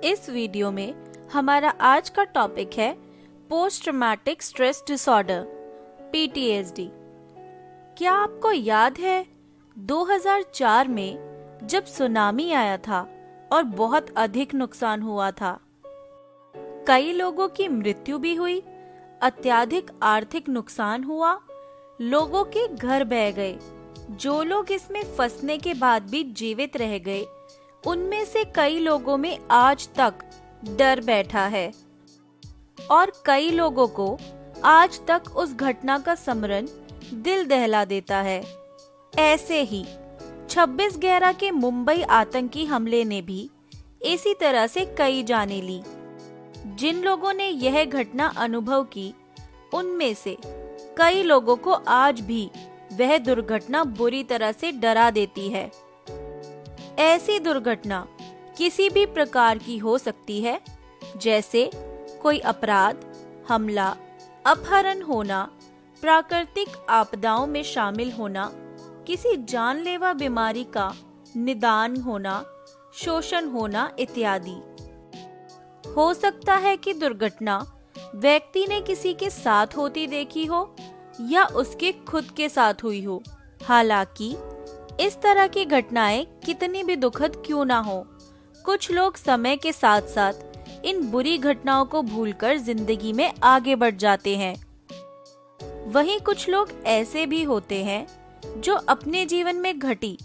इस वीडियो में हमारा आज का टॉपिक है post traumatic stress disorder PTSD। क्या आपको याद है 2004 में जब सुनामी आया था और बहुत अधिक नुकसान हुआ था? कई लोगों की मृत्यु भी हुई, अत्यधिक आर्थिक नुकसान हुआ, लोगों के घर बह गए। जो लोग इसमें फंसने के बाद भी जीवित रह गए, उनमें से कई लोगों में आज तक डर बैठा है और कई लोगों को आज तक उस घटना का स्मरण दिल दहला देता है। ऐसे ही 26/11 के मुंबई आतंकी हमले ने भी इसी तरह से कई जानें ली। जिन लोगों ने यह घटना अनुभव की, उनमें से कई लोगों को आज भी वह दुर्घटना बुरी तरह से डरा देती है। ऐसी दुर्घटना किसी भी प्रकार की हो सकती है, जैसे कोई अपराध, हमला, अपहरण होना, प्राकृतिक आपदाओं में शामिल होना, किसी जानलेवा बीमारी का निदान होना, शोषण होना इत्यादि। हो सकता है कि दुर्घटना व्यक्ति ने किसी के साथ होती देखी हो या उसके खुद के साथ हुई हो। हालांकि इस तरह की घटनाएं कितनी भी दुखद क्यों ना हो, कुछ लोग समय के साथ साथ इन बुरी घटनाओं को भूलकर जिंदगी में आगे बढ़ जाते हैं। वहीं कुछ लोग ऐसे भी होते हैं जो अपने जीवन में घटी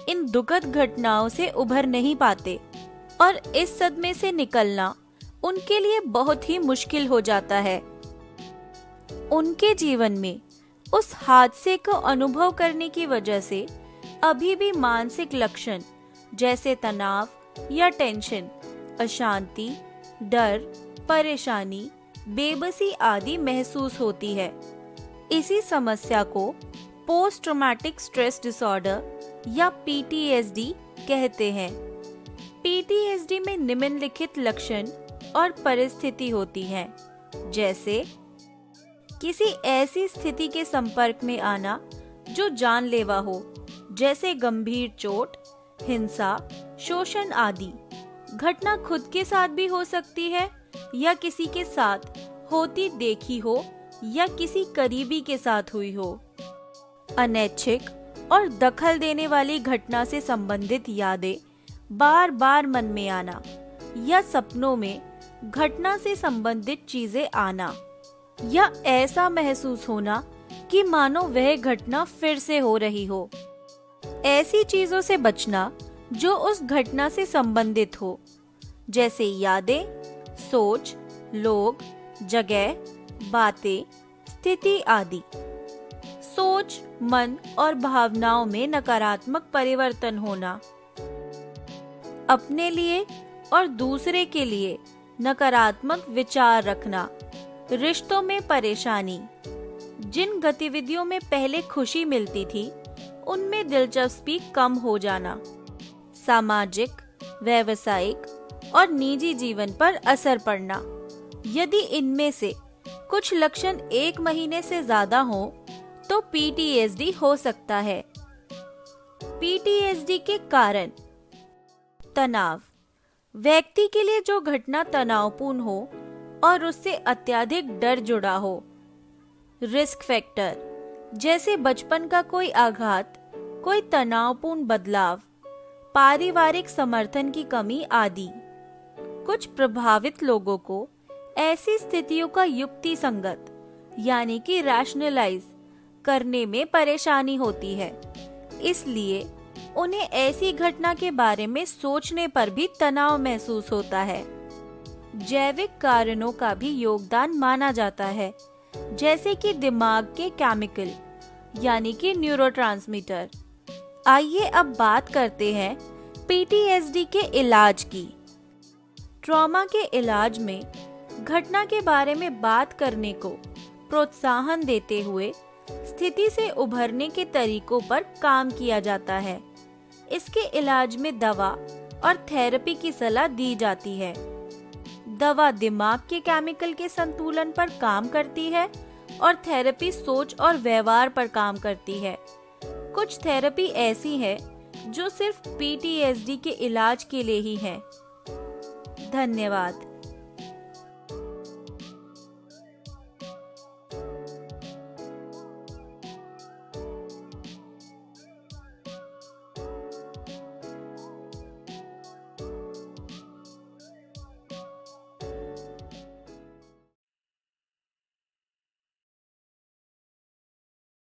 इन दुखद घटनाओं से उभर नहीं पाते और इस सदमे से निकलना उनके लिए बहुत ही मुश्किल हो जाता है। उनके जीवन में उस हादसे को अनुभव करने की वजह से अभी भी मानसिक लक्षण जैसे तनाव या टेंशन, अशांति, डर, परेशानी, बेबसी आदि महसूस होती है। इसी समस्या को पोस्ट ट्रॉमेटिक स्ट्रेस डिसऑर्डर या PTSD कहते हैं। PTSD में निम्नलिखित लक्षण और परिस्थिति होती हैं, जैसे किसी ऐसी स्थिति के संपर्क में आना जो जानलेवा हो, जैसे गंभीर चोट, हिंसा, शोषण आदि। घटना खुद के साथ भी हो सकती है या किसी के साथ होती देखी हो या किसी करीबी के साथ हुई हो। अनैच्छिक और दखल देने वाली घटना से संबंधित यादें बार बार मन में आना या सपनों में घटना से संबंधित चीजें आना या ऐसा महसूस होना कि मानो वह घटना फिर से हो रही हो। ऐसी चीजों से बचना जो उस घटना से संबंधित हो, जैसे यादें, सोच, लोग, जगह, बातें, स्थिति आदि। सोच, मन और भावनाओं में नकारात्मक परिवर्तन होना, अपने लिए और दूसरे के लिए नकारात्मक विचार रखना, रिश्तों में परेशानी, जिन गतिविधियों में पहले खुशी मिलती थी उनमें दिलचस्पी कम हो जाना, सामाजिक, व्यावसायिक और निजी जीवन पर असर पड़ना। यदि इनमें से कुछ लक्षण 1 महीने से ज्यादा हो तो PTSD हो सकता है। PTSD के कारण: तनाव, व्यक्ति के लिए जो घटना तनावपूर्ण हो और उससे अत्यधिक डर जुड़ा हो। रिस्क फैक्टर, जैसे बचपन का कोई आघात, कोई तनावपूर्ण बदलाव, पारिवारिक समर्थन की कमी आदि। कुछ प्रभावित लोगों को ऐसी स्थितियों का युक्ति संगत यानी कि रैशनलाइज करने में परेशानी होती है, इसलिए उन्हें ऐसी घटना के बारे में सोचने पर भी तनाव महसूस होता है। जैविक कारणों का भी योगदान माना जाता है, जैसे कि दिमाग के केमिकल यानी कि न्यूरोट्रांसमीटर। आइए अब बात करते हैं PTSD के इलाज की। ट्रॉमा के इलाज में घटना के बारे में बात करने को प्रोत्साहन देते हुए स्थिति से उभरने के तरीकों पर काम किया जाता है। इसके इलाज में दवा और थेरेपी की सलाह दी जाती है। दवा दिमाग के केमिकल के संतुलन पर काम करती है और थेरेपी सोच और व्यवहार पर काम करती है। कुछ थेरेपी ऐसी है जो सिर्फ PTSD के इलाज के लिए ही है। धन्यवाद।